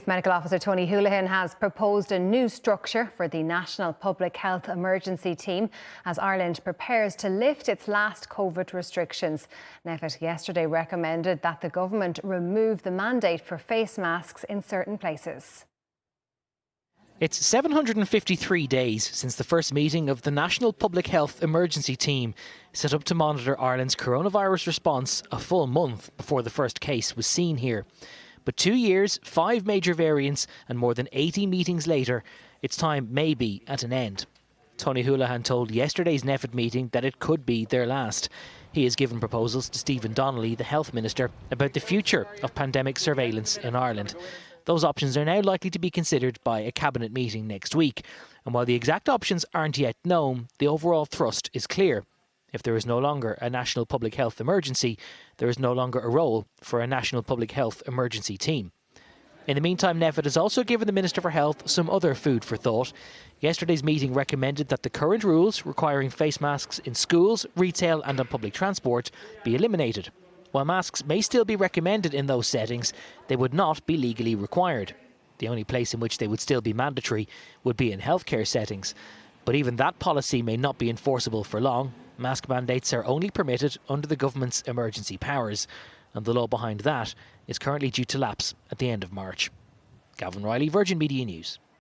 Chief Medical Officer Tony Holohan has proposed a new structure for the National Public Health Emergency Team as Ireland prepares to lift its last COVID restrictions. NPHET yesterday recommended that the government remove the mandate for face masks in certain places. It's 753 days since the first meeting of the National Public Health Emergency Team, set up to monitor Ireland's coronavirus response a full month before the first case was seen here. But 2 years, 5 major variants and more than 80 meetings later, its time may be at an end. Tony Holohan told yesterday's NPHET meeting that it could be their last. He has given proposals to Stephen Donnelly, the Health Minister, about the future of pandemic surveillance in Ireland. Those options are now likely to be considered by a cabinet meeting next week. And while the exact options aren't yet known, the overall thrust is clear. If there is no longer a national public health emergency, there is no longer a role for a national public health emergency team. In the meantime, NPHET has also given the Minister for Health some other food for thought. Yesterday's meeting recommended that the current rules requiring face masks in schools, retail and on public transport be eliminated. While masks may still be recommended in those settings, they would not be legally required. The only place in which they would still be mandatory would be in healthcare settings. But even that policy may not be enforceable for long. Mask mandates are only permitted under the government's emergency powers, and the law behind that is currently due to lapse at the end of March. Gavin Riley, Virgin Media News.